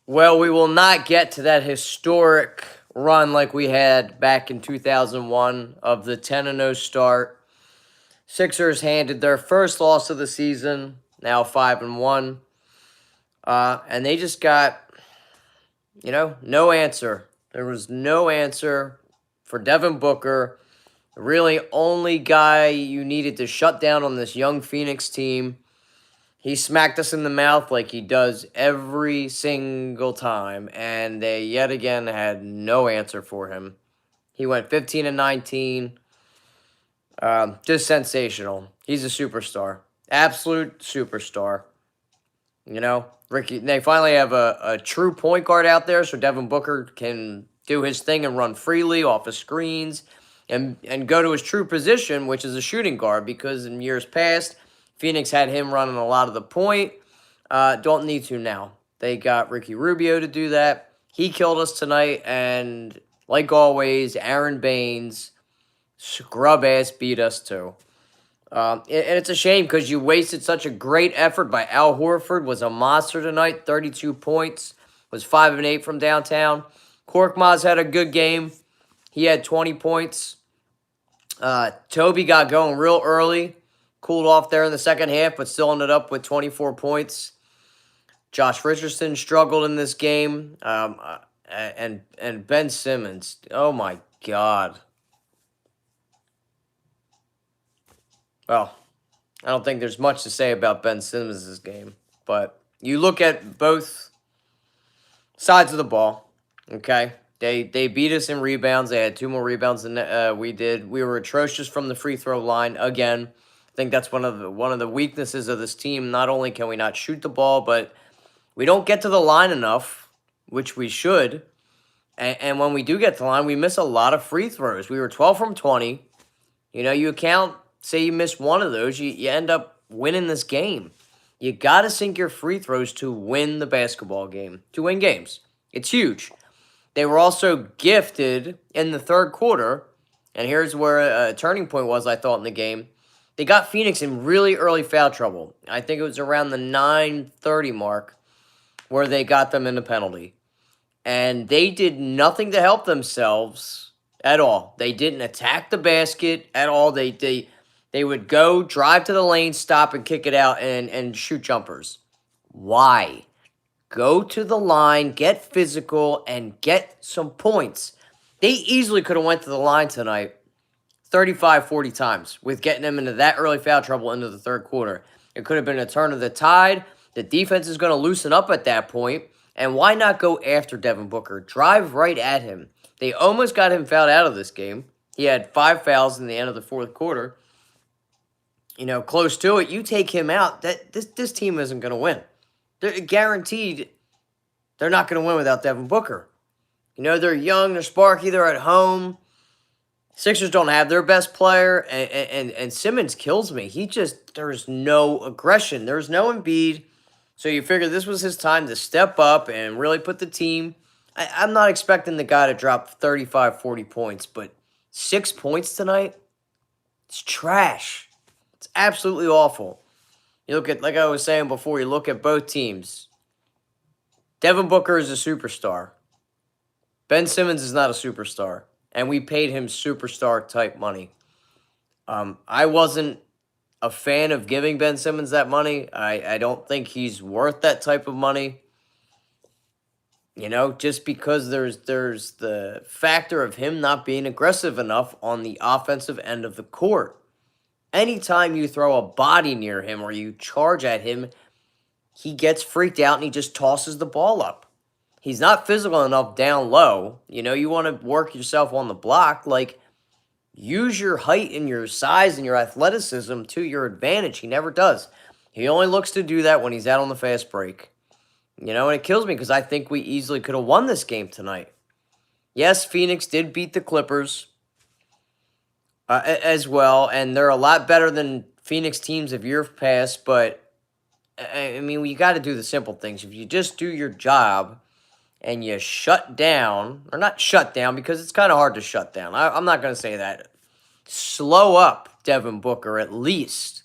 Well, we will not get to that historic run like we had back in 2001 of the 10-0 start. Sixers handed their first loss of the season, now 5-1. And they just got, no answer. There was no answer for Devin Booker, the really only guy you needed to shut down on this young Phoenix team. He smacked us in the mouth like he does every single time, and they yet again had no answer for him. He went 15 and 19. Just sensational. He's a superstar. Absolute superstar. Ricky, they finally have a true point guard out there, so Devin Booker can do his thing and run freely off the screens and go to his true position, which is a shooting guard, because in years past, Phoenix had him running a lot of the point. Don't need to now. They got Ricky Rubio to do that. He killed us tonight, and like always, Aaron Baines, scrub ass, beat us too. And it's a shame because you wasted such a great effort by Al Horford. Was a monster tonight, 32 points, was 5 and 8 from downtown. Korkmaz had a good game. He had 20 points. Toby got going real early, cooled off there in the second half, but still ended up with 24 points. Josh Richardson struggled in this game, and Ben Simmons. Oh my God. Well, I don't think there's much to say about Ben Simmons' game, but you look at both sides of the ball. Okay, they beat us in rebounds. They had 2 more rebounds than we did. We were atrocious from the free throw line again. I think that's one of the weaknesses of this team. Not only can we not shoot the ball, but we don't get to the line enough, which we should. And when we do get to the line, we miss a lot of free throws. We were 12 from 20. Say you miss one of those, you end up winning this game. You got to sink your free throws to win the basketball game, to win games. It's huge. They were also gifted in the third quarter, and here's where a turning point was, I thought, in the game. They got Phoenix in really early foul trouble. I think it was around the 9:30 mark where they got them in a penalty. And they did nothing to help themselves at all. They didn't attack the basket at all. They would go, drive to the lane, stop, and kick it out and shoot jumpers. Why? Go to the line, get physical, and get some points. They easily could have went to the line tonight 35, 40 times with getting them into that early foul trouble into the third quarter. It could have been a turn of the tide. The defense is going to loosen up at that point. And why not go after Devin Booker? Drive right at him. They almost got him fouled out of this game. He had 5 fouls in the end of the fourth quarter. Close to it. You take him out, this team isn't going to win. They're guaranteed they're not going to win without Devin Booker. They're young, they're sparky, they're at home. Sixers don't have their best player, and Simmons kills me. There's no aggression. There's no Embiid. So you figure this was his time to step up and really put the team. I'm not expecting the guy to drop 35, 40 points, but 6 points tonight? It's trash. It's absolutely awful. You look at, like I was saying before, you look at both teams. Devin Booker is a superstar. Ben Simmons is not a superstar. And we paid him superstar-type money. I wasn't a fan of giving Ben Simmons that money. I don't think he's worth that type of money. Just because there's the factor of him not being aggressive enough on the offensive end of the court. Anytime you throw a body near him or you charge at him, he gets freaked out and he just tosses the ball up. He's not physical enough down low. You want to work yourself on the block. Use your height and your size and your athleticism to your advantage. He never does. He only looks to do that when he's out on the fast break. And it kills me because I think we easily could have won this game tonight. Yes, Phoenix did beat the Clippers as well, and they're a lot better than Phoenix teams of years past, but, you got to do the simple things. If you just do your job and you shut down, or not shut down because it's kind of hard to shut down. I'm not going to say that. Slow up Devin Booker at least.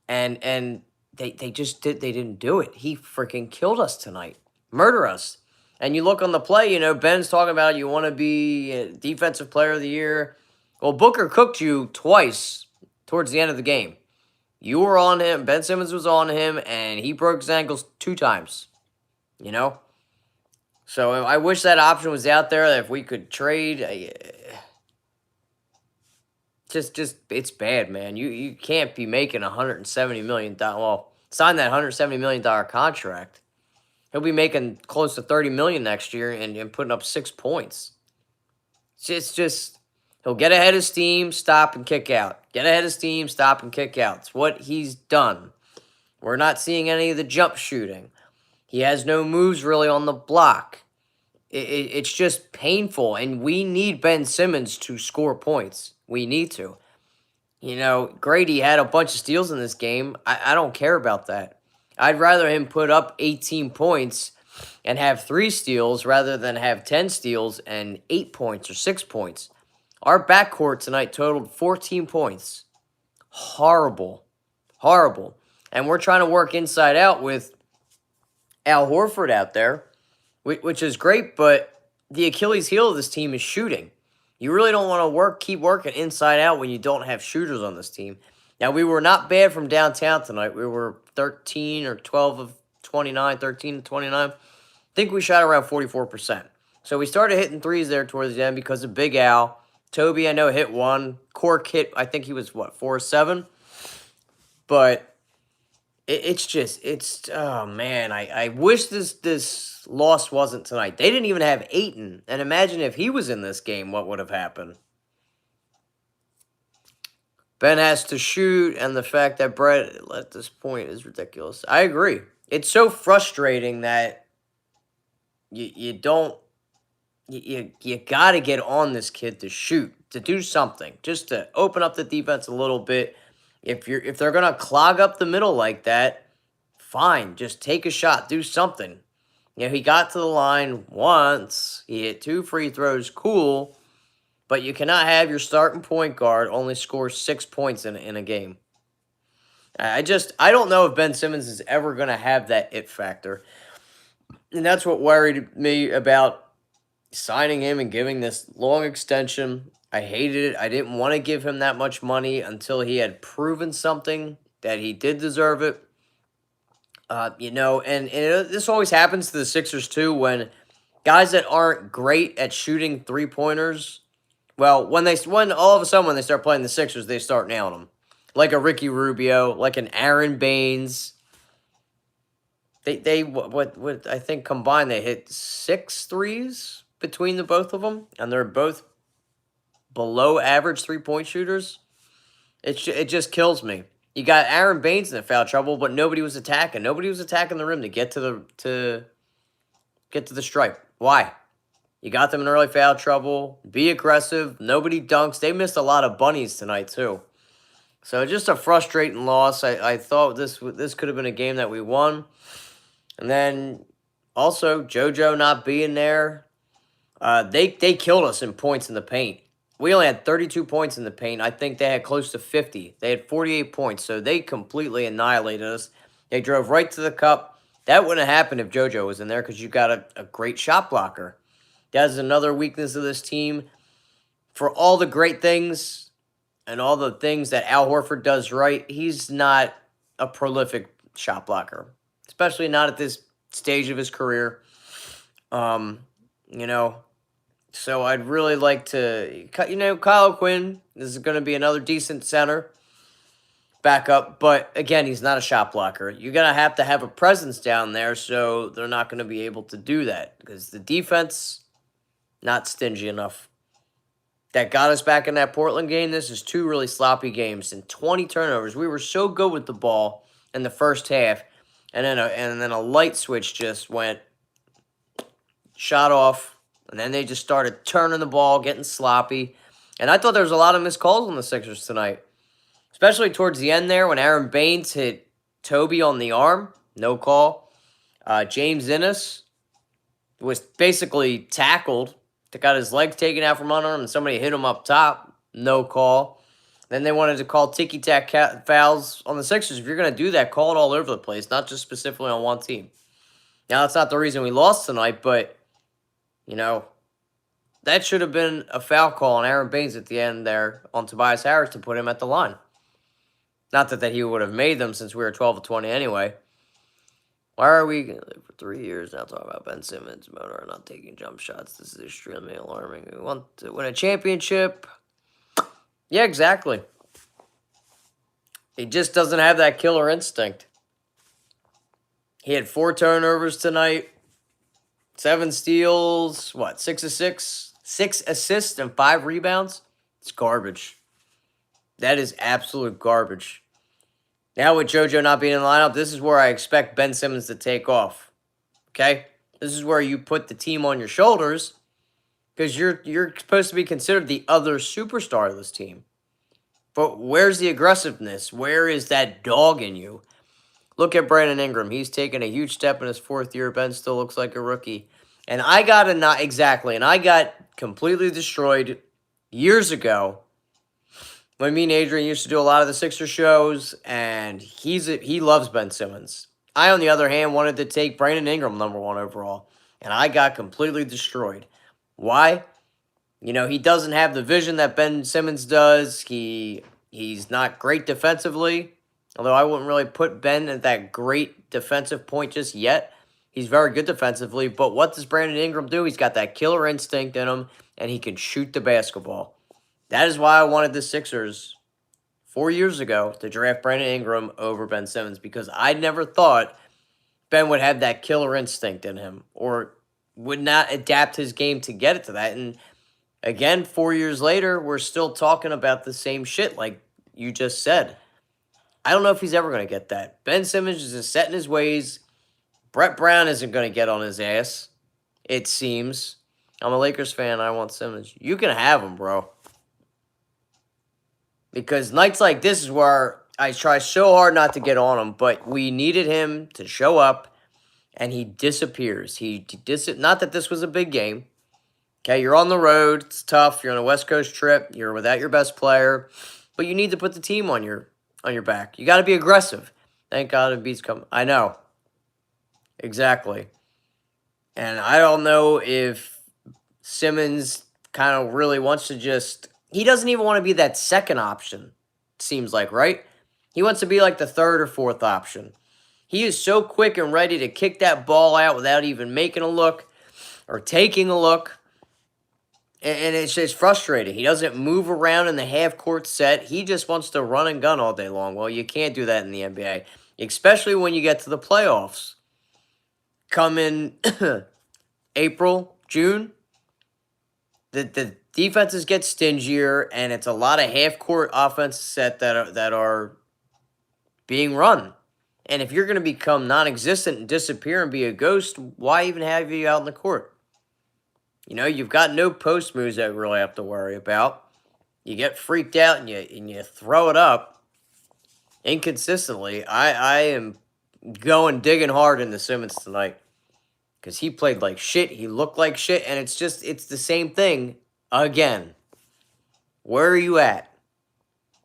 And they just didn't do it. He freaking killed us tonight. murder us. And you look on the play, Ben's talking about you want to be a defensive player of the year. Well, Booker cooked you twice towards the end of the game. You were on him. Ben Simmons was on him, and he broke his ankles 2 times. So I wish that option was out there. If we could trade, just it's bad, man. You can't be making $170 million. Well, sign that $170 million contract. He'll be making close to $30 million next year and putting up 6 points. It's just he'll get ahead of steam, stop and kick out. Get ahead of steam, stop and kick out. It's what he's done. We're not seeing any of the jump shooting. He has no moves really on the block. It's just painful, and we need Ben Simmons to score points. We need to. Grady had a bunch of steals in this game. I don't care about that. I'd rather him put up 18 points and have 3 steals rather than have 10 steals and 8 points or 6 points. Our backcourt tonight totaled 14 points. Horrible. Horrible. And we're trying to work inside out with Al Horford out there, which is great, but the Achilles heel of this team is shooting. You really don't want to keep working inside out when you don't have shooters on this team. Now, we were not bad from downtown tonight. We were 13 or 12 of 29, 13 to 29. I think we shot around 44%. So we started hitting threes there towards the end because of Big Al. Toby, I know, hit 1. Cork hit, I think he was, 4 or 7? But oh, man, I wish this loss wasn't tonight. They didn't even have Ayton. And imagine if he was in this game, what would have happened? Ben has to shoot, and the fact that Brett at this point is ridiculous. I agree. It's so frustrating that you don't... You got to get on this kid to shoot, to do something, just to open up the defense a little bit. If they're going to clog up the middle like that, fine, just take a shot, do something. He got to the line once, he hit 2 free throws, cool, but you cannot have your starting point guard only score 6 points in a game. I don't know if Ben Simmons is ever going to have that it factor. And that's what worried me about signing him and giving this long extension. I hated it. I didn't want to give him that much money until he had proven something that he did deserve it. This always happens to the Sixers too when guys that aren't great at shooting 3-pointers, well, when all of a sudden when they start playing the Sixers, they start nailing them. Like a Ricky Rubio, like an Aaron Baines. They I think combined they hit 6 threes between the both of them, and they're both below average 3-point shooters. It just kills me. You got Aaron Baines in foul trouble, but nobody was attacking. Nobody was attacking the rim to get to the stripe. Why? You got them in early foul trouble. Be aggressive. Nobody dunks. They missed a lot of bunnies tonight too. So just a frustrating loss. I thought this could have been a game that we won. And then also JoJo not being there. They killed us in points in the paint. We only had 32 points in the paint. I think they had close to 50. They had 48 points, so they completely annihilated us. They drove right to the cup. That wouldn't have happened if JoJo was in there because you got a great shot blocker. That is another weakness of this team. For all the great things and all the things that Al Horford does right, he's not a prolific shot blocker, especially not at this stage of his career. So I'd really like to, Kyle Quinn is going to be another decent center backup, but again, he's not a shot blocker. You're going to have a presence down there, so they're not going to be able to do that because the defense, not stingy enough. That got us back in that Portland game. This is 2 really sloppy games and 20 turnovers. We were so good with the ball in the first half, and then a light switch just went, shot off. And then they just started turning the ball, getting sloppy. And I thought there was a lot of missed calls on the Sixers tonight. Especially towards the end there when Aaron Baines hit Toby on the arm. No call. James Innes was basically tackled. Got his legs taken out from under him and somebody hit him up top. No call. Then they wanted to call ticky-tack fouls on the Sixers. If you're going to do that, call it all over the place, not just specifically on one team. Now, that's not the reason we lost tonight, but, you know, that should have been a foul call on Aaron Baines at the end there on Tobias Harris to put him at the line. Not that he would have made them since we were 12 of 20 anyway. Why are we for 3 years now talking about Ben Simmons, Mona, not taking jump shots? This is extremely alarming. We want to win a championship. Yeah, exactly. He just doesn't have that killer instinct. He had 4 turnovers tonight, 7 steals, 6 assists, 6 assists and 5 rebounds. It's garbage. That is absolute garbage. Now with JoJo not being in the lineup, this is where I expect Ben Simmons to take off. Okay? This is where you put the team on your shoulders because you're supposed to be considered the other superstar of this team. But where's the aggressiveness? Where is that dog in you? Look at Brandon Ingram. He's taken a huge step in his 4th year. Ben still looks like a rookie. And I got completely destroyed years ago when me and Adrian used to do a lot of the Sixer shows, and he loves Ben Simmons. I, on the other hand, wanted to take Brandon Ingram number 1 overall, and I got completely destroyed. Why? He doesn't have the vision that Ben Simmons does. He's not great defensively, although I wouldn't really put Ben at that great defensive point just yet. He's very good defensively, but what does Brandon Ingram do? He's got that killer instinct in him, and he can shoot the basketball. That is why I wanted the Sixers 4 years ago to draft Brandon Ingram over Ben Simmons, because I never thought Ben would have that killer instinct in him or would not adapt his game to get it to that. And again, 4 years later, we're still talking about the same shit like you just said. I don't know if he's ever going to get that. Ben Simmons is just set in his ways. Brett Brown isn't going to get on his ass, it seems. I'm a Lakers fan. I want Simmons. You can have him, bro. Because nights like this is where I try so hard not to get on him, but we needed him to show up, and he disappears. Not that this was a big game. Okay, you're on the road. It's tough. You're on a West Coast trip. You're without your best player, but you need to put the team on your back. You got to be aggressive. Thank God Embiid's coming. I know. Exactly. And I don't know if Simmons kind of really wants to just... He doesn't even want to be that second option, seems like, right? He wants to be like the 3rd or 4th option. He is so quick and ready to kick that ball out without even making a look or taking a look. And it's just frustrating. He doesn't move around in the half-court set. He just wants to run and gun all day long. Well, you can't do that in the NBA, especially when you get to the playoffs. Come in April, June, the defenses get stingier, and it's a lot of half-court offense set that are being run. And if you're going to become non-existent and disappear and be a ghost, why even have you out in the court? You've got no post moves that you really have to worry about. You get freaked out and you throw it up inconsistently. I am digging hard into Simmons tonight because he played like shit. He looked like shit, and it's the same thing again. Where are you at?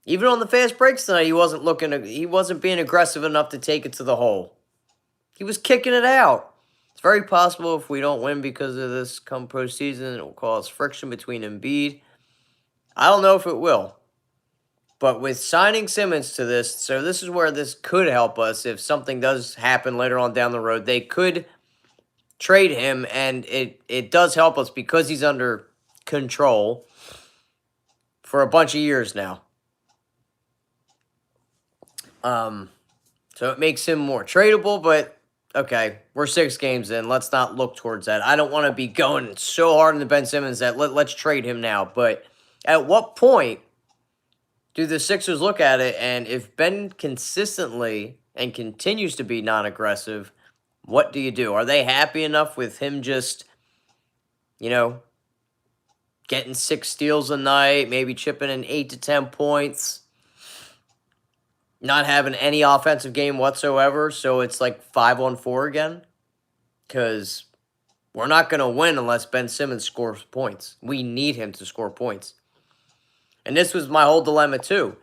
Even on the fast breaks tonight, he wasn't being aggressive enough to take it to the hole. He was kicking it out. It's very possible if we don't win because of this come postseason, it will cause friction between Embiid. I don't know if it will. But with signing Simmons to this, so this is where this could help us if something does happen later on down the road. They could trade him, and it does help us because he's under control for a bunch of years now. So it makes him more tradable, but okay, we're 6 games in. Let's not look towards that. I don't want to be going so hard into Ben Simmons that let's trade him now. But at what point do the Sixers look at it, and if Ben consistently and continues to be non-aggressive, what do you do? Are they happy enough with him just, getting 6 steals a night, maybe chipping in 8 to 10 points, not having any offensive game whatsoever, so it's like 5-on-4 again? Because we're not going to win unless Ben Simmons scores points. We need him to score points. And this was my whole dilemma too.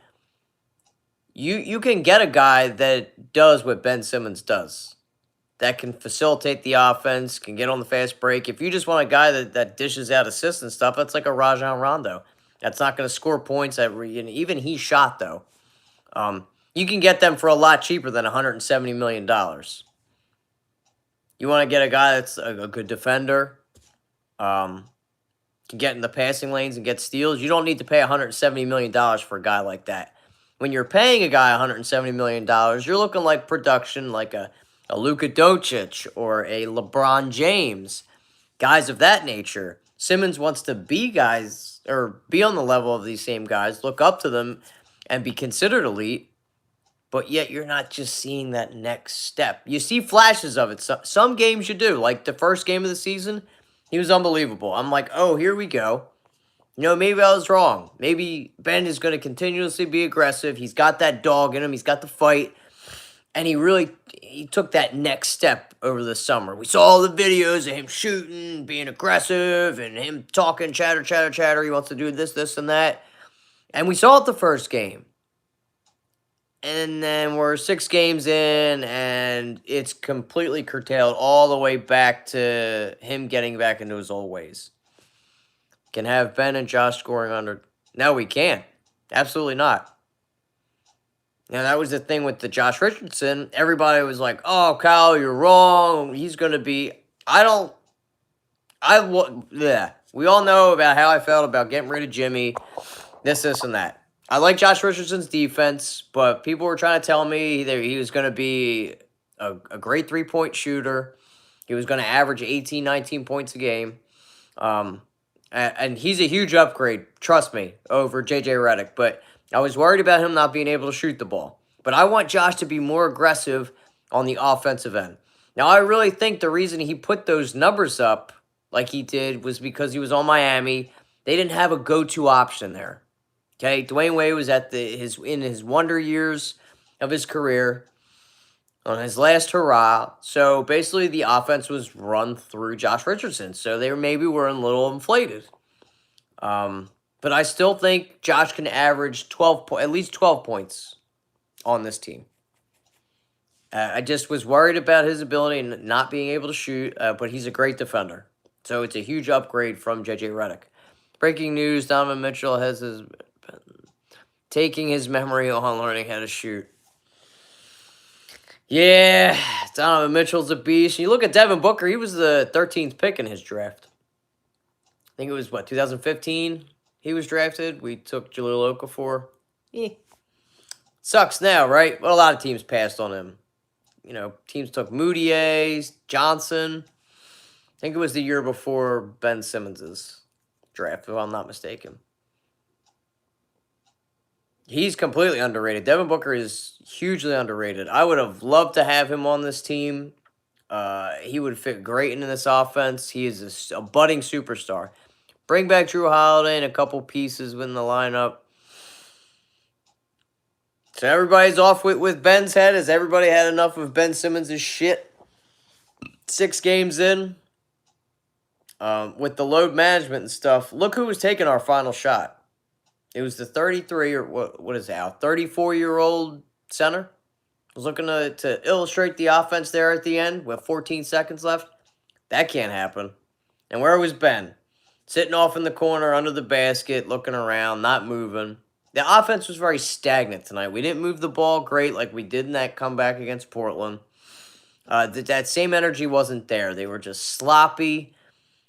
You can get a guy that does what Ben Simmons does. that can facilitate the offense, can get on the fast break. If you just want a guy that dishes out assists and stuff, that's like a Rajon Rondo. That's not going to score points. Even he shot, though. You can get them for a lot cheaper than $170 million. You want to get a guy that's a good defender, can get in the passing lanes and get steals. You don't need to pay $170 million for a guy like that. When you're paying a guy $170 million, you're looking like production like a Luka Doncic or a LeBron James, guys of that nature. Simmons wants to be guys or be on the level of these same guys, look up to them, and be considered elite. But yet you're not just seeing that next step. You see flashes of it. Some games you do. Like the first game of the season, he was unbelievable. I'm like, oh, here we go. Maybe I was wrong. Maybe Ben is going to continuously be aggressive. He's got that dog in him. He's got the fight. And he took that next step over the summer. We saw all the videos of him shooting, being aggressive, and him talking chatter. He wants to do this, and that. And we saw it the first game. And then we're 6 games in, and it's completely curtailed all the way back to him getting back into his old ways. Can have Ben and Josh scoring under... No, we can't. Absolutely not. That was the thing with the Josh Richardson. Everybody was like, oh, Kyle, you're wrong. He's going to be... Yeah. We all know about how I felt about getting rid of Jimmy, this, and that. I like Josh Richardson's defense, but people were trying to tell me that he was going to be a great three-point shooter. He was going to average 18, 19 points a game. And he's a huge upgrade, trust me, over J.J. Redick. But I was worried about him not being able to shoot the ball. But I want Josh to be more aggressive on the offensive end. Now, I really think the reason he put those numbers up like he did was because he was on Miami. They didn't have a go-to option there. Okay, Dwayne Wade was in his wonder years of his career, on his last hurrah. So basically, the offense was run through Josh Richardson. So they maybe were a little inflated. But I still think Josh can average at least 12 points on this team. I just was worried about his ability and not being able to shoot, but he's a great defender. So it's a huge upgrade from J.J. Redick. Breaking news, Donovan Mitchell has taking his memory on learning how to shoot. Yeah, Donovan Mitchell's a beast. You look at Devin Booker, he was the 13th pick in his draft. I think it was, 2015 he was drafted. We took Jahlil Okafor. Sucks now, right? But a lot of teams passed on him. Teams took Moutier, Johnson. I think it was the year before Ben Simmons' draft, if I'm not mistaken. He's completely underrated. Devin Booker is hugely underrated. I would have loved to have him on this team. He would fit great into this offense. He is a budding superstar. Bring back Drew Holiday and a couple pieces in the lineup. So everybody's off with Ben's head. Has everybody had enough of Ben Simmons' shit? 6 games in. With the load management and stuff, look who was taking our final shot. It was the 33 or what is that? 34-year-old center. Was looking to illustrate the offense there at the end with 14 seconds left. That can't happen. And where was Ben? Sitting off in the corner under the basket, looking around, not moving. The offense was very stagnant tonight. We didn't move the ball great like we did in that comeback against Portland. That same energy wasn't there. They were just sloppy,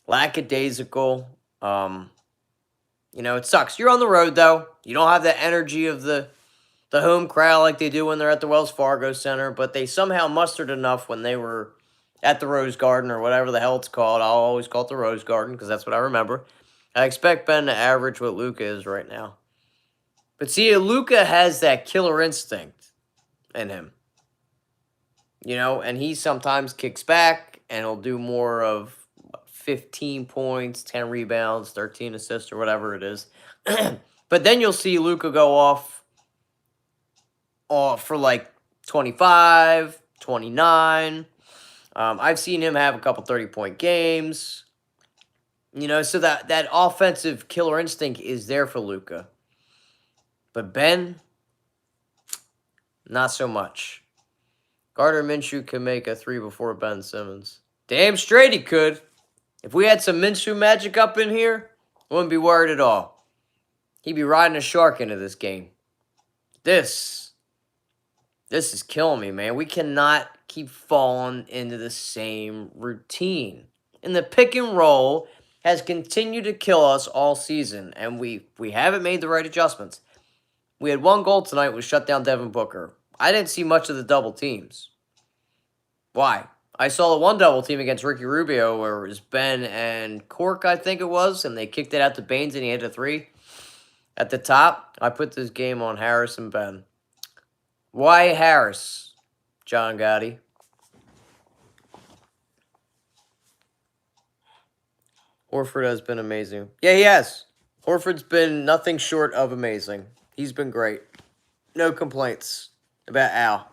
lackadaisical. It sucks. You're on the road, though. You don't have the energy of the home crowd like they do when they're at the Wells Fargo Center, but they somehow mustered enough when they were at the Rose Garden or whatever the hell it's called. I'll always call it the Rose Garden because that's what I remember. I expect Ben to average what Luka is right now. But see, Luka has that killer instinct in him. And he sometimes kicks back and he'll do more of 15 points, 10 rebounds, 13 assists, or whatever it is. But then you'll see Luka go off for like 25, 29. I've seen him have a couple 30-point games. So that offensive killer instinct is there for Luka. But Ben, not so much. Gardner Minshew can make a 3 before Ben Simmons. Damn straight he could. If we had some Minshew magic up in here, wouldn't be worried at all. He'd be riding a shark into this game. This is killing me, man. We cannot keep falling into the same routine. And the pick and roll has continued to kill us all season, and we haven't made the right adjustments. We had one goal tonight, was shut down Devin Booker. I didn't see much of the double teams. Why? I saw the one double team against Ricky Rubio where it was Ben and Cork, I think it was, and they kicked it out to Baines and he hit a 3. At the top, I put this game on Harris and Ben. Why Harris, John Gotti? Horford has been amazing. Yeah, he has. Horford's been nothing short of amazing. He's been great. No complaints about Al.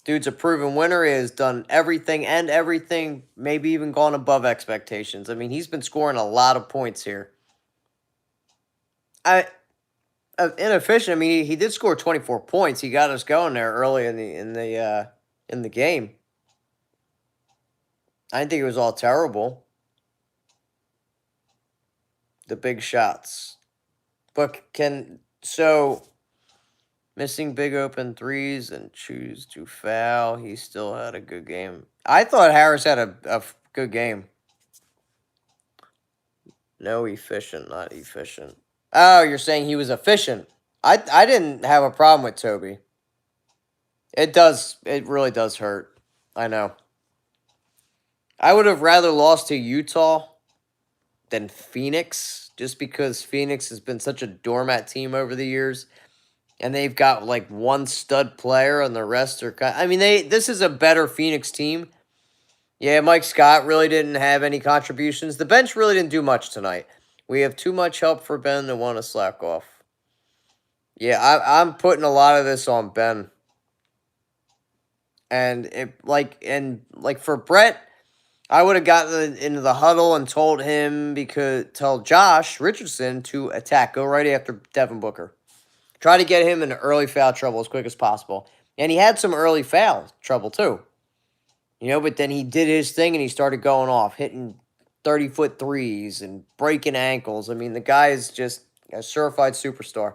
Dude's a proven winner. He has done everything and everything, maybe even gone above expectations. I mean, he's been scoring a lot of points here. Inefficient. I mean, he did score 24 points. He got us going there early in the game. I didn't think it was all terrible. The big shots, but missing big open threes and choose to foul. He still had a good game. I thought Harris had a good game. No, efficient, not efficient. Oh, you're saying he was efficient. I didn't have a problem with Toby. It really does hurt. I know. I would have rather lost to Utah than Phoenix, just because Phoenix has been such a doormat team over the years. And they've got like one stud player, and the rest are I mean, this is a better Phoenix team. Yeah, Mike Scott really didn't have any contributions. The bench really didn't do much tonight. We have too much help for Ben to want to slack off. Yeah, I'm putting a lot of this on Ben. And for Brett, I would have gotten into the huddle and told Josh Richardson to attack, go right after Devin Booker. Try to get him in early foul trouble as quick as possible. And he had some early foul trouble, too. But then he did his thing and he started going off, hitting 30-foot threes and breaking ankles. I mean, the guy is just a certified superstar.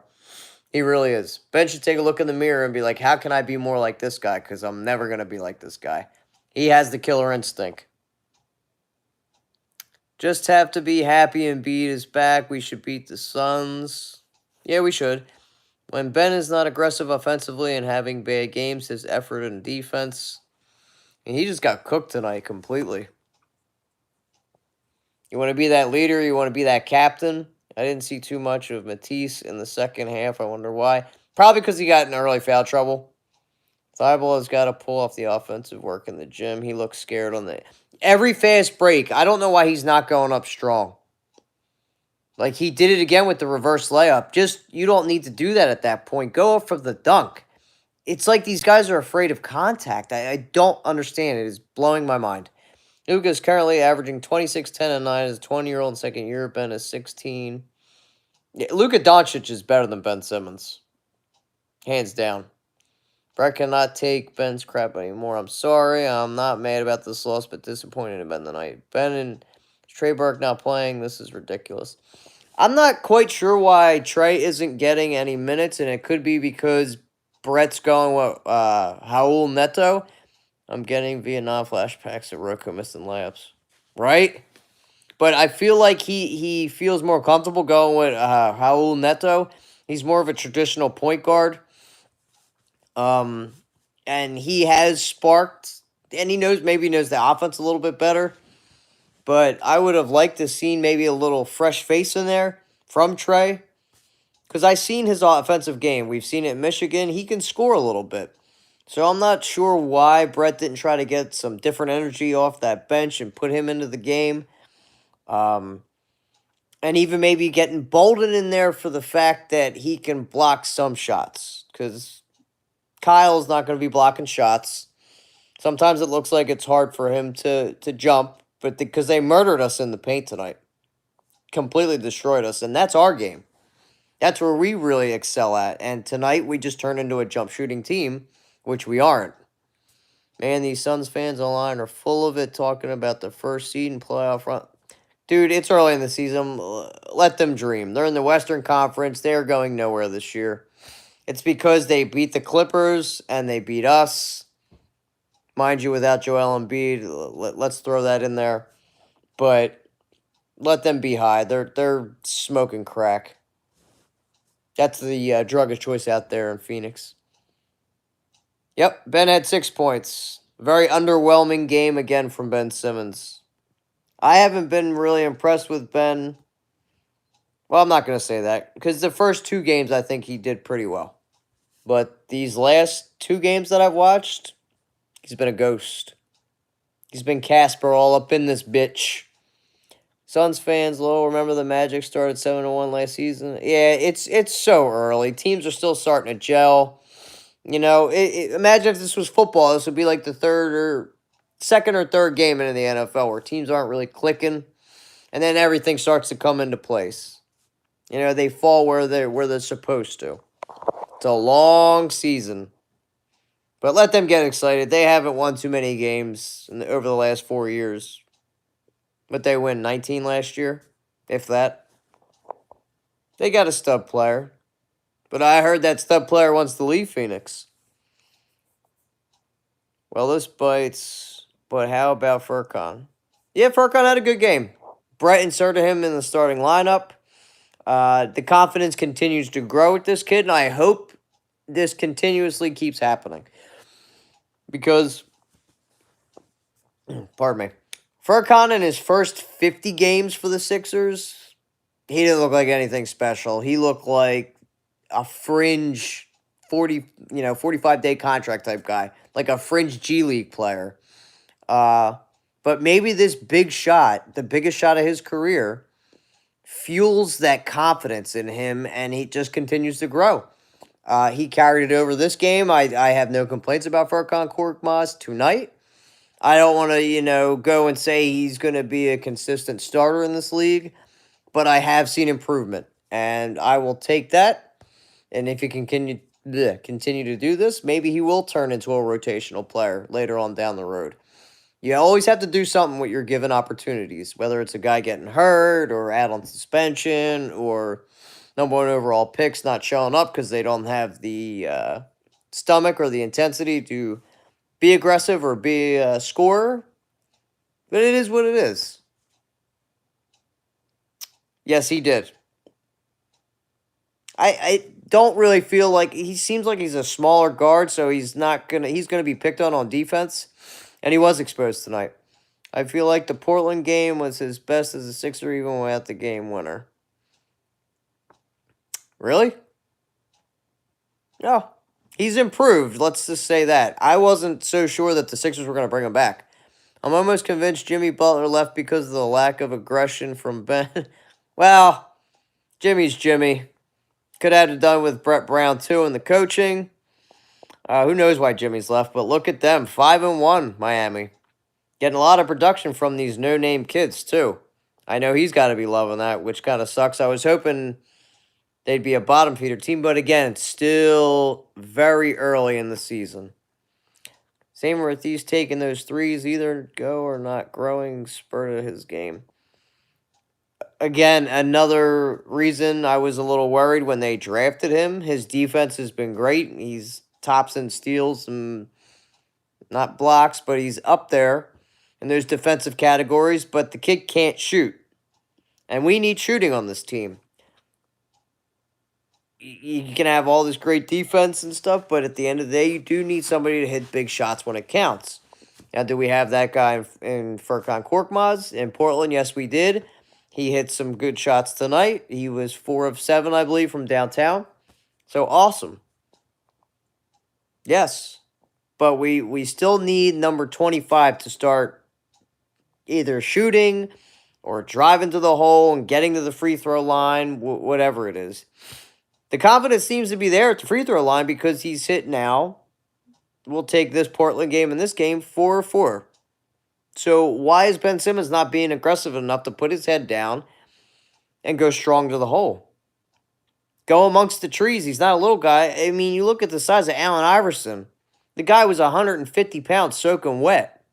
He really is. Ben should take a look in the mirror and be like, how can I be more like this guy? Because I'm never going to be like this guy. He has the killer instinct. Just have to be happy Embiid is back. We should beat the Suns. Yeah, we should. When Ben is not aggressive offensively and having bad games, his effort in defense, and he just got cooked tonight completely. You want to be that leader? You want to be that captain? I didn't see too much of Matisse in the second half. I wonder why. Probably because he got in early foul trouble. Thibault has got to pull off the offensive work in the gym. He looks scared on every fast break. I don't know why he's not going up strong. Like, he did it again with the reverse layup. You don't need to do that at that point. Go up for the dunk. It's like these guys are afraid of contact. I don't understand. It is blowing my mind. Luka is currently averaging 26, 10, and 9 as a 20-year-old in second year. Ben is 16. Yeah, Luka Doncic is better than Ben Simmons. Hands down. Brett cannot take Ben's crap anymore. I'm sorry. I'm not mad about this loss, but disappointed in Ben tonight. Ben and Trey Burke not playing. This is ridiculous. I'm not quite sure why Trey isn't getting any minutes, and it could be because Brett's going with Raul Neto. I'm getting Vietnam flashbacks of Rocco missing layups. Right? But I feel like he feels more comfortable going with Raul Neto. He's more of a traditional point guard. And he has sparked, and maybe knows the offense a little bit better. But I would have liked to seen maybe a little fresh face in there from Trey. Because I've seen his offensive game. We've seen it in Michigan. He can score a little bit. So I'm not sure why Brett didn't try to get some different energy off that bench and put him into the game. And even maybe getting Bolden in there for the fact that he can block some shots. Because Kyle's not going to be blocking shots. Sometimes it looks like it's hard for him to jump. But because they murdered us in the paint tonight. Completely destroyed us. And that's our game. That's where we really excel at. And tonight we just turned into a jump shooting team, which we aren't. Man, these Suns fans online are full of it, talking about the first seed and playoff run. Dude, it's early in the season. Let them dream. They're in the Western Conference. They're going nowhere this year. It's because they beat the Clippers and they beat us. Mind you, without Joel Embiid, let's throw that in there. But let them be high. They're smoking crack. That's the drug of choice out there in Phoenix. Yep, Ben had 6 points. Very underwhelming game again from Ben Simmons. I haven't been really impressed with Ben. Well, I'm not going to say that because the first 2 games I think he did pretty well. But these last 2 games that I've watched, he's been a ghost. He's been Casper all up in this bitch. Suns fans, Lowell, remember the Magic started 7-1 last season? Yeah, it's so early. Teams are still starting to gel. You know, imagine if this was football. This would be like the second or third game into the NFL where teams aren't really clicking, and then everything starts to come into place. You know, they fall where they're supposed to. It's a long season. But let them get excited. They haven't won too many games over the last 4 years. But they win 19 last year, if that. They got a stud player. But I heard that stud player wants to leave Phoenix. Well, this bites. But how about Furkan? Yeah, Furkan had a good game. Brett inserted him in the starting lineup. The confidence continues to grow with this kid, and I hope this continuously keeps happening. Because, pardon me, Furkan in his first 50 games for the Sixers, he didn't look like anything special. He looked like a fringe 45-day contract type guy, like a fringe G League player. But maybe this big shot, the biggest shot of his career, fuels that confidence in him, and he just continues to grow. He carried it over this game. I have no complaints about Furkan Korkmaz tonight. I don't want to, go and say he's going to be a consistent starter in this league, but I have seen improvement, and I will take that. And if he can continue to do this, maybe he will turn into a rotational player later on down the road. You always have to do something with your given opportunities, whether it's a guy getting hurt or out on suspension or number 1 overall picks not showing up because they don't have the stomach or the intensity to be aggressive or be a scorer. But it is what it is. Yes, he did. I don't really feel like he seems like he's a smaller guard, so he's gonna be picked on defense, and he was exposed tonight. I feel like the Portland game was his best as a Sixer even without the game winner. Really? No. He's improved, let's just say that. I wasn't so sure that the Sixers were going to bring him back. I'm almost convinced Jimmy Butler left because of the lack of aggression from Ben. Well, Jimmy's Jimmy. Could have had it done with Brett Brown, too, in the coaching. Who knows why Jimmy's left, but look at them. 5-1, Miami. Getting a lot of production from these no-name kids, too. I know he's got to be loving that, which kind of sucks. I was hoping they'd be a bottom feeder team, but again, it's still very early in the season. Same with he's taking those threes, either go or not growing spurt of his game. Again, another reason I was a little worried when they drafted him. His defense has been great. He's tops in steals and not blocks, but he's up there in those defensive categories, but the kid can't shoot. And we need shooting on this team. You can have all this great defense and stuff, but at the end of the day, you do need somebody to hit big shots when it counts. Now, do we have that guy in Furkan Korkmaz? In Portland, yes, we did. He hit some good shots tonight. He was 4 of 7, I believe, from downtown. So, awesome. Yes. But we still need number 25 to start either shooting or driving to the hole and getting to the free throw line, whatever it is. The confidence seems to be there at the free throw line because he's hit now. We'll take this Portland game and this game 4-4. So why is Ben Simmons not being aggressive enough to put his head down and go strong to the hole? Go amongst the trees. He's not a little guy. I mean, you look at the size of Allen Iverson. The guy was 150 pounds soaking wet.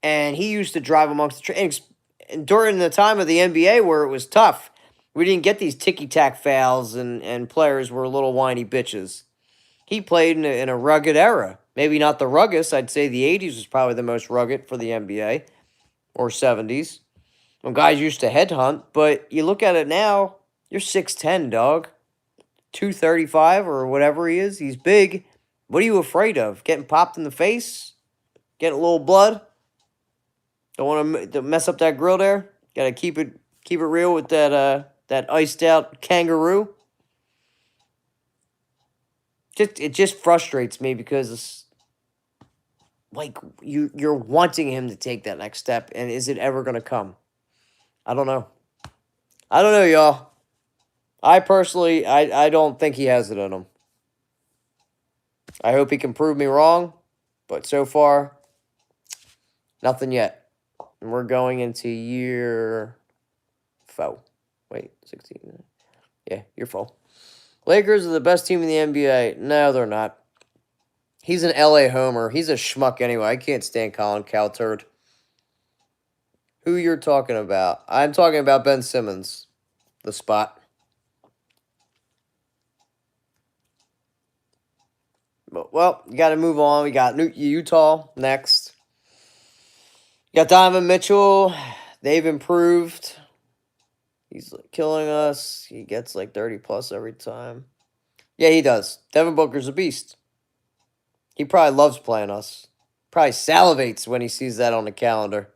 And he used to drive amongst the trains. And during the time of the NBA where it was tough, we didn't get these ticky-tack fouls and players were little whiny bitches. He played in a rugged era. Maybe not the ruggedest. I'd say the 80s was probably the most rugged for the NBA, or 70s. When guys used to headhunt, but you look at it now, you're 6'10", dog. 235 or whatever he is. He's big. What are you afraid of? Getting popped in the face? Getting a little blood? Don't want to mess up that grill there. Got to keep it real with that iced out kangaroo. It just frustrates me because it's like you're wanting him to take that next step, and is it ever going to come? I don't know. I don't know, y'all. I personally, I don't think he has it in him. I hope he can prove me wrong, but so far, nothing yet. And we're going into year 4. Wait, 16. Yeah, year 4. Lakers are the best team in the NBA. No, they're not. He's an LA homer. He's a schmuck anyway. I can't stand Colin Cowherd. Who you're talking about? I'm talking about Ben Simmons, the spot. But, well, you got to move on. We got Utah next. You got Donovan Mitchell. They've improved. He's killing us. He gets like 30-plus every time. Yeah, he does. Devin Booker's a beast. He probably loves playing us. Probably salivates when he sees that on the calendar.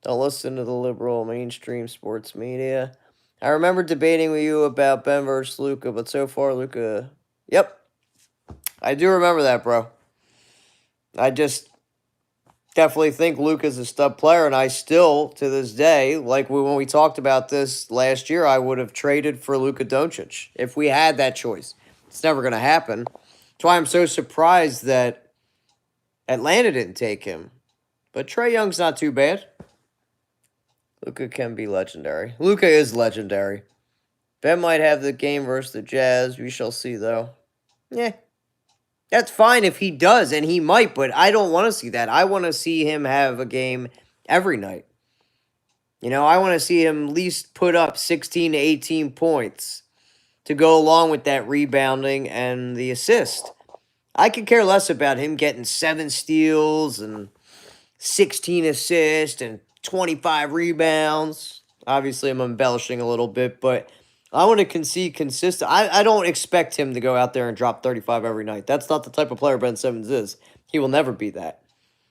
Don't listen to the liberal mainstream sports media. I remember debating with you about Ben versus Luka, but so far Luka... Yep. I do remember that, bro. I just definitely think Luka's a stud player, and I still, to this day, like when we talked about this last year, I would have traded for Luka Doncic if we had that choice. It's never going to happen. That's why I'm so surprised that Atlanta didn't take him. But Trae Young's not too bad. Luka can be legendary. Luka is legendary. Ben might have the game versus the Jazz. We shall see, though. Yeah. That's fine if he does, and he might, but I don't want to see that. I want to see him have a game every night. You know, I want to see him at least put up 16 to 18 points to go along with that rebounding and the assist. I could care less about him getting 7 steals and 16 assists and 25 rebounds. Obviously, I'm embellishing a little bit, but I want to see consistent. I don't expect him to go out there and drop 35 every night. That's not the type of player Ben Simmons is. He will never be that.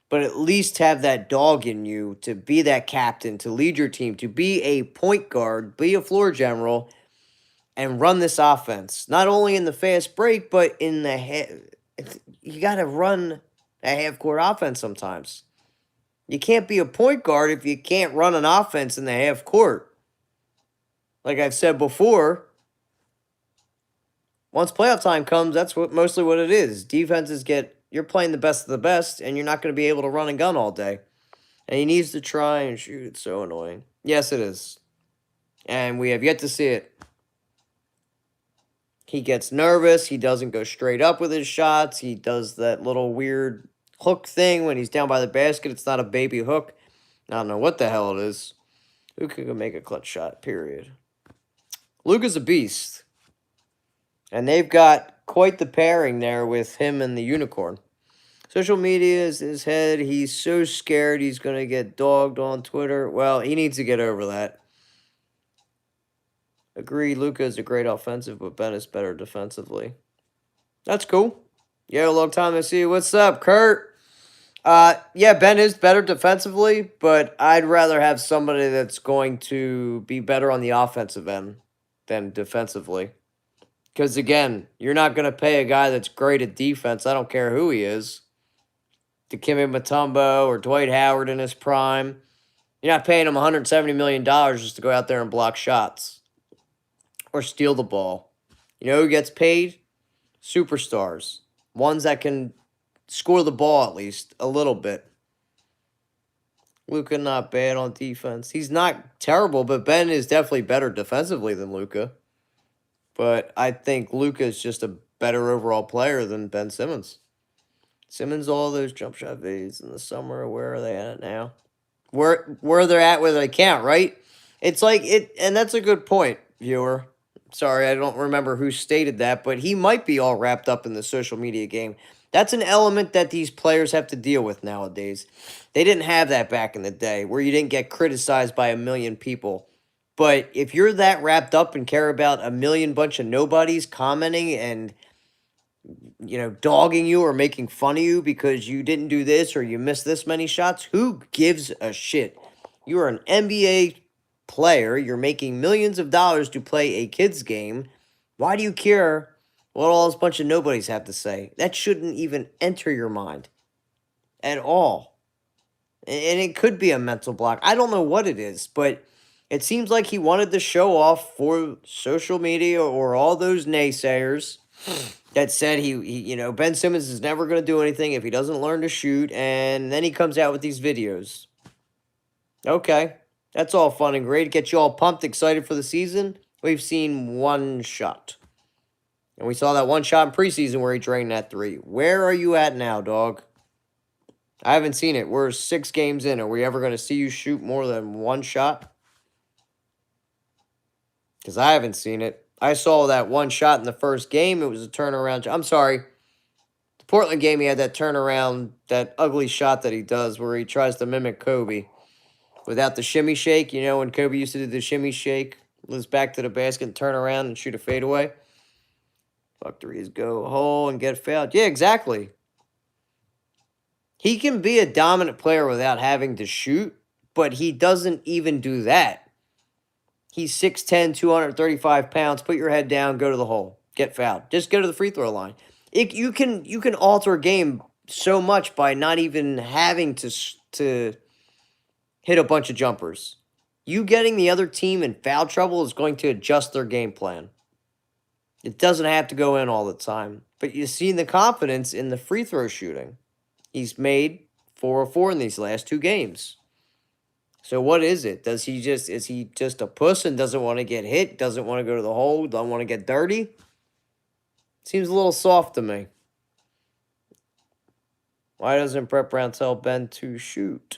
But at least have that dog in you to be that captain, to lead your team, to be a point guard, be a floor general, and run this offense. Not only in the fast break, but in the you got to run a half-court offense sometimes. You can't be a point guard if you can't run an offense in the half court. Like I've said before, once playoff time comes, that's mostly what it is. Defenses you're playing the best of the best, and you're not going to be able to run and gun all day. And he needs to try and shoot. It's so annoying. Yes, it is. And we have yet to see it. He gets nervous. He doesn't go straight up with his shots. He does that little weird hook thing when he's down by the basket. It's not a baby hook. I don't know what the hell it is. Luka can make a clutch shot, period. Luka's a beast. And they've got quite the pairing there with him and the unicorn. Social media is his head. He's so scared he's going to get dogged on Twitter. Well, he needs to get over that. Agree, Luka is a great offensive, but Ben is better defensively. That's cool. Yeah, long time to see you. What's up, Kurt? Yeah, Ben is better defensively, but I'd rather have somebody that's going to be better on the offensive end than defensively. Because, again, you're not going to pay a guy that's great at defense, I don't care who he is, Dikembe Mutombo or Dwight Howard in his prime. You're not paying him $170 million just to go out there and block shots or steal the ball. You know who gets paid? Superstars. Ones that can score the ball at least a little bit. Luka not bad on defense. He's not terrible, but Ben is definitely better defensively than Luka. But I think Luka is just a better overall player than Ben Simmons. Simmons, all those jump shot videos in the summer. Where are they at now? Where they're at, where they count, right? It's like it, and that's a good point, viewer. Sorry, I don't remember who stated that, but he might be all wrapped up in the social media game. That's an element that these players have to deal with nowadays. They didn't have that back in the day, where you didn't get criticized by a million people. But if you're that wrapped up and care about a million bunch of nobodies commenting and dogging you or making fun of you because you didn't do this or you missed this many shots, who gives a shit? You are an NBA player. You're making millions of dollars to play a kid's game. Why do you care what all this bunch of nobodies have to say? That shouldn't even enter your mind at all. And it could be a mental block. I don't know what it is, but it seems like he wanted to show off for social media or all those naysayers that said Ben Simmons is never going to do anything if he doesn't learn to shoot, and then he comes out with these videos. Okay, that's all fun and great. Get you all pumped, excited for the season. We've seen one shot. And we saw that one shot in preseason where he drained that three. Where are you at now, dog? I haven't seen it. We're 6 games in. Are we ever going to see you shoot more than one shot? Because I haven't seen it. I saw that one shot in the first game. It was a turnaround. I'm sorry. The Portland game, he had that turnaround, that ugly shot that he does where he tries to mimic Kobe without the shimmy shake. You know, when Kobe used to do the shimmy shake, lives back to the basket and turn around and shoot a fadeaway. Fuck threes, go hole and get fouled. Yeah, exactly. He can be a dominant player without having to shoot, but he doesn't even do that. He's 6'10", 235 pounds. Put your head down, go to the hole, get fouled. Just go to the free throw line. You can alter a game so much by not even having to hit a bunch of jumpers. You getting the other team in foul trouble is going to adjust their game plan. It doesn't have to go in all the time. But you see the confidence in the free throw shooting. He's made 4 of 4 in these last 2 games. So what is it? Is he just a puss and doesn't want to get hit, doesn't want to go to the hole, don't want to get dirty? Seems a little soft to me. Why doesn't Brett Brown tell Ben to shoot?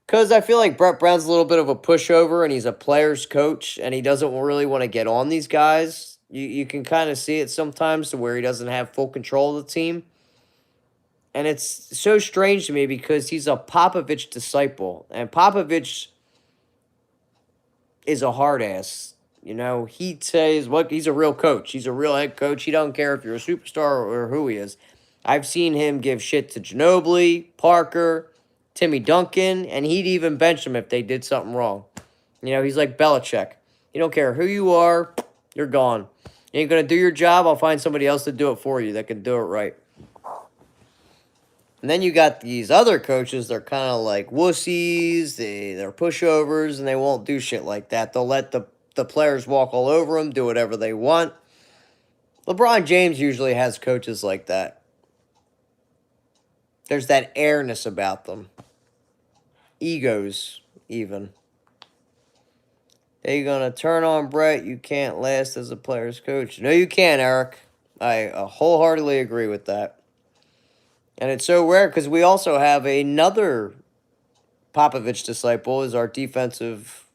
Because I feel like Brett Brown's a little bit of a pushover and he's a player's coach and he doesn't really want to get on these guys. You can kind of see it sometimes to where he doesn't have full control of the team. And it's so strange to me because he's a Popovich disciple. And Popovich is a hard ass. He says, he's a real coach. He's a real head coach. He don't care if you're a superstar or who he is. I've seen him give shit to Ginobili, Parker, Timmy Duncan, and he'd even bench them if they did something wrong. He's like Belichick. You don't care who you are, you're gone. You ain't going to do your job, I'll find somebody else to do it for you that can do it right. And then you got these other coaches, they're kind of like wussies, they're pushovers, and they won't do shit like that. They'll let the players walk all over them, do whatever they want. LeBron James usually has coaches like that. There's that airness about them. Egos, even. Are you going to turn on Brett? You can't last as a player's coach. No, you can't, Eric. I wholeheartedly agree with that. And it's so rare because we also have another Popovich disciple as our defensive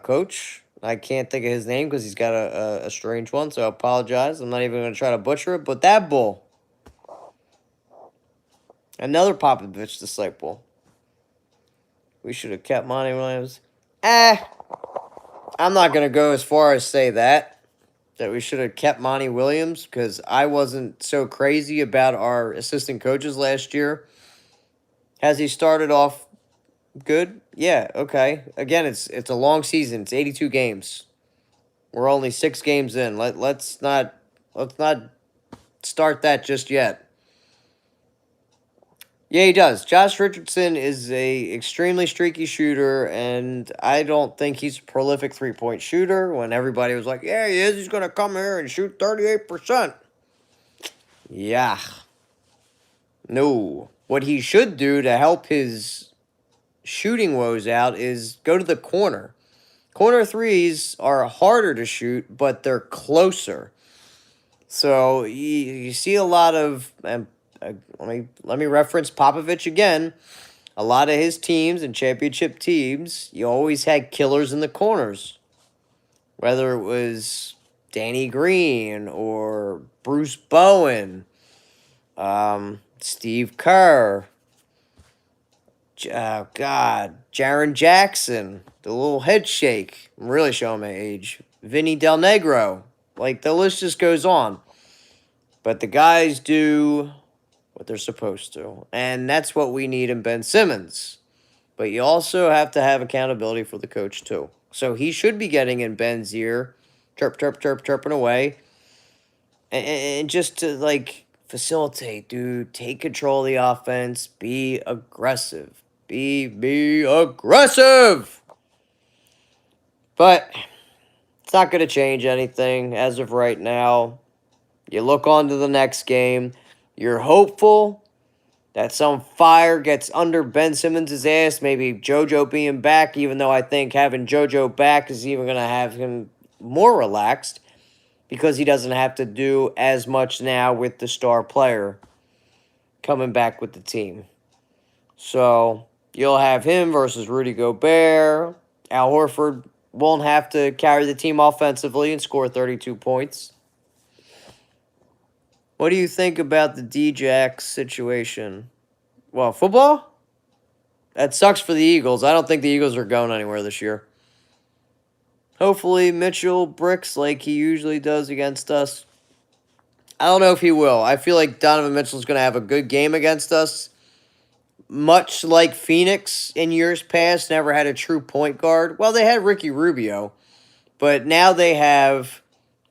coach. I can't think of his name because he's got a strange one, so I apologize. I'm not even going to try to butcher it. But that bull. Another Popovich disciple. We should have kept Monty Williams. I'm not going to go as far as say that we should have kept Monty Williams because I wasn't so crazy about our assistant coaches last year. Has he started off good? Yeah, okay. Again, it's a long season. It's 82 games. We're only 6 games in. Let's not start that just yet. Yeah, he does. Josh Richardson is a extremely streaky shooter, and I don't think he's a prolific three-point shooter. When everybody was like, yeah, he is. He's going to come here and shoot 38%. Yeah. No. What he should do to help his shooting woes out is go to the corner. Corner threes are harder to shoot, but they're closer. So you see a lot of, let me reference Popovich again. A lot of his teams and championship teams, you always had killers in the corners. Whether it was Danny Green or Bruce Bowen, Steve Kerr, Jaren Jackson, the little head shake. I'm really showing my age. Vinny Del Negro. Like, the list just goes on. But the guys do what they're supposed to. And that's what we need in Ben Simmons. But you also have to have accountability for the coach, too. So he should be getting in Ben's ear, chirping away. And just to, like, facilitate, dude, take control of the offense, be aggressive. Be aggressive! But it's not going to change anything as of right now. You look on to the next game. You're hopeful that some fire gets under Ben Simmons' ass. Maybe JoJo being back, even though I think having JoJo back is even going to have him more relaxed because he doesn't have to do as much now with the star player coming back with the team. So you'll have him versus Rudy Gobert. Al Horford won't have to carry the team offensively and score 32 points. What do you think about the D-Jax situation? Well, football? That sucks for the Eagles. I don't think the Eagles are going anywhere this year. Hopefully Mitchell bricks like he usually does against us. I don't know if he will. I feel like Donovan Mitchell's going to have a good game against us. Much like Phoenix in years past, never had a true point guard. Well, they had Ricky Rubio, but now they have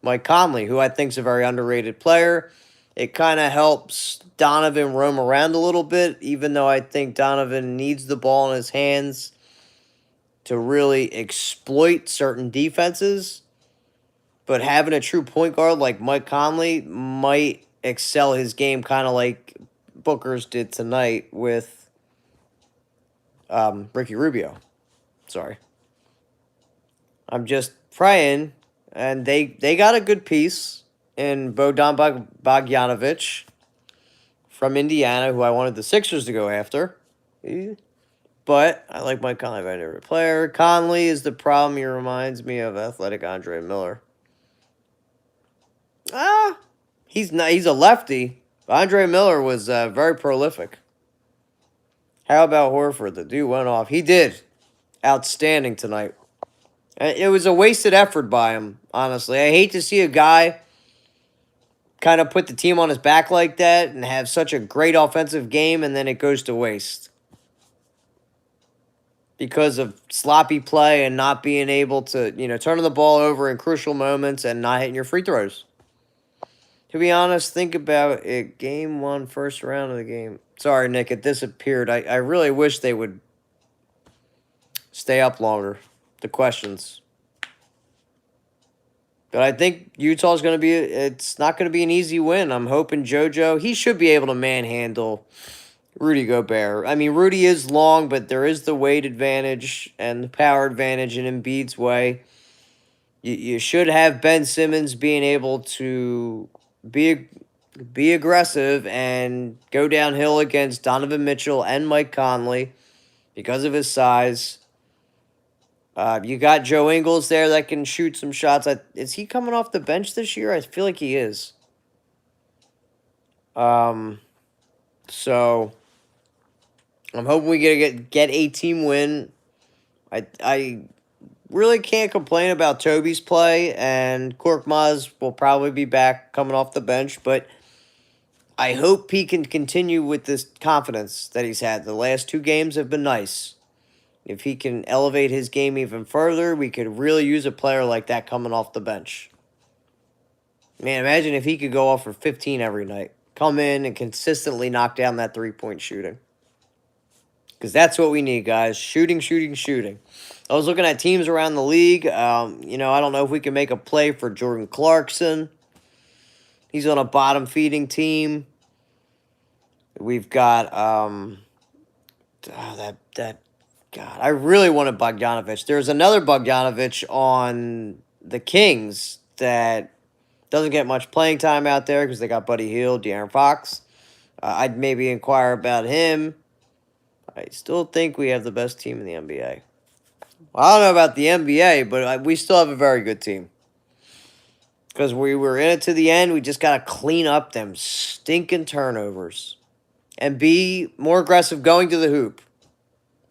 Mike Conley, who I think is a very underrated player. It kind of helps Donovan roam around a little bit, even though I think Donovan needs the ball in his hands to really exploit certain defenses. But having a true point guard like Mike Conley might excel his game kind of like Booker's did tonight with Ricky Rubio. Sorry. I'm just praying, and they got a good piece in Bodan Bogdanovic from Indiana, who I wanted the Sixers to go after. But I like Mike Conley, my favorite player. Conley is the problem. He reminds me of athletic Andre Miller. He's not. He's a lefty. Andre Miller was very prolific. How about Horford? The dude went off. He did. Outstanding tonight. It was a wasted effort by him, honestly. I hate to see a guy kind of put the team on his back like that and have such a great offensive game, and then it goes to waste because of sloppy play and not being able to, turning the ball over in crucial moments and not hitting your free throws. To be honest, think about it. Game 1, first round of the game. Sorry, Nick, it disappeared. I really wish they would stay up longer. The questions. But I think Utah's going to be, it's not going to be an easy win. I'm hoping JoJo, he should be able to manhandle Rudy Gobert. I mean, Rudy is long, but there is the weight advantage and the power advantage in Embiid's way. You should have Ben Simmons being able to be aggressive and go downhill against Donovan Mitchell and Mike Conley because of his size. You got Joe Ingles there that can shoot some shots. Is he coming off the bench this year? I feel like he is. So I'm hoping we get a team win. I really can't complain about Toby's play, and Korkmaz will probably be back coming off the bench, but I hope he can continue with this confidence that he's had. The last 2 games have been nice. If he can elevate his game even further, we could really use a player like that coming off the bench. Man, imagine if he could go off for 15 every night. Come in and consistently knock down that three-point shooting. Because that's what we need, guys. Shooting. I was looking at teams around the league. I don't know if we can make a play for Jordan Clarkson. He's on a bottom-feeding team. We've got God, I really wanted Bogdanovic. There's another Bogdanovic on the Kings that Doesn't get much playing time out there because they got Buddy Hield, De'Aaron Fox. I'd maybe inquire about him. I still think we have the best team in the NBA. Well, I don't know about the NBA, but we still have a very good team. Because we were in it to the end. We just got to clean up them stinking turnovers. And be more aggressive going to the hoop.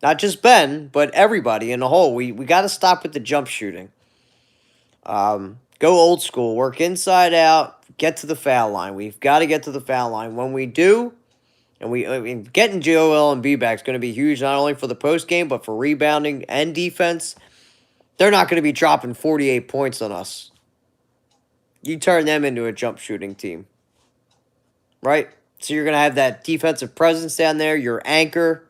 Not just Ben, but everybody in the whole. We got to stop with the jump shooting. Go old school. Work inside out. Get to the foul line. We've got to get to the foul line. When we do, and getting Joel and B back is going to be huge, not only for the post game, but for rebounding and defense. They're not going to be dropping 48 points on us. You turn them into a jump shooting team. Right? So you're going to have that defensive presence down there, your anchor.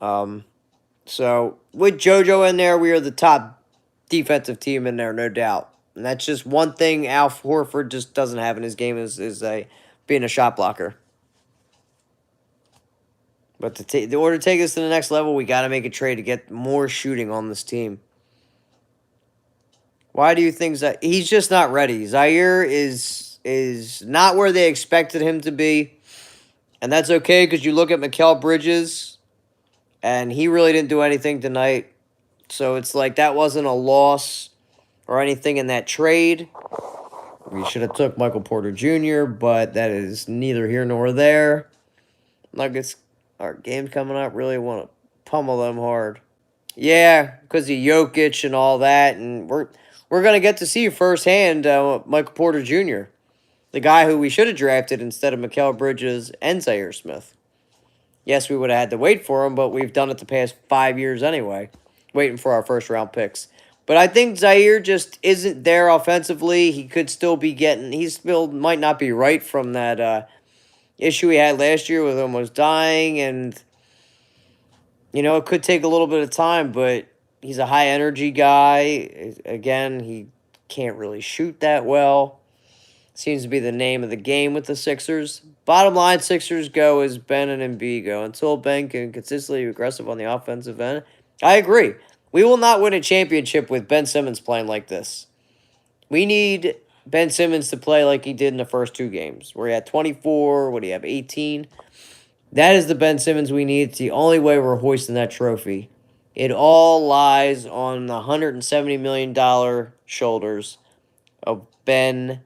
So with JoJo in there, we are the top defensive team in there, no doubt. And that's just one thing Al Horford just doesn't have in his game is being a shot blocker. But in order to take us to the next level, we got to make a trade to get more shooting on this team. Why do you think that he's just not ready? Zaire is not where they expected him to be. And that's okay because you look at Mikal Bridges, and he really didn't do anything tonight. So it's like that wasn't a loss or anything in that trade. We should have took Michael Porter Jr., but that is neither here nor there. Nuggets, our game's coming up, really want to pummel them hard. Yeah, because of Jokic and all that, and we're going to get to see firsthand Michael Porter Jr., the guy who we should have drafted instead of Mikal Bridges and Zaire Smith. Yes, we would have had to wait for him, but we've done it the past 5 years anyway, waiting for our first-round picks. But I think Zaire just isn't there offensively. He could still be he still might not be right from that issue he had last year with almost dying, and, it could take a little bit of time, but he's a high-energy guy. Again, he can't really shoot that well. Seems to be the name of the game with the Sixers. Bottom line, Sixers go as Ben and Embiid go. Until Ben can consistently be aggressive on the offensive end, I agree. We will not win a championship with Ben Simmons playing like this. We need Ben Simmons to play like he did in the first 2 games, where he had 24, what do you have, 18? That is the Ben Simmons we need. It's the only way we're hoisting that trophy. It all lies on the $170 million shoulders of Ben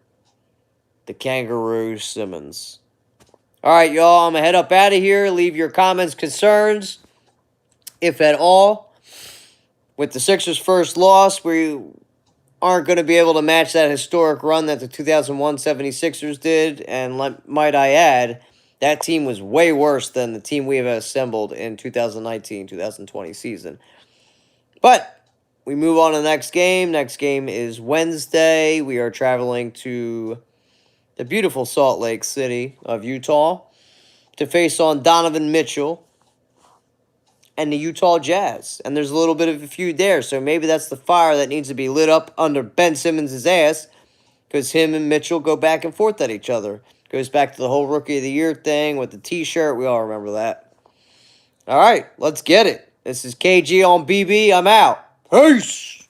the Kangaroo Simmons. All right, y'all, I'm going to head up out of here. Leave your comments, concerns, if at all. With the Sixers' first loss, we aren't going to be able to match that historic run that the 2001 76ers did. And might I add, that team was way worse than the team we have assembled in 2019-2020 season. But we move on to the next game. Next game is Wednesday. We are traveling to the beautiful Salt Lake City of Utah to face on Donovan Mitchell and the Utah Jazz. And there's a little bit of a feud there, so maybe that's the fire that needs to be lit up under Ben Simmons' ass, because him and Mitchell go back and forth at each other. Goes back to the whole Rookie of the Year thing with the T-shirt. We all remember that. All right, let's get it. This is KG on BB. I'm out. Peace.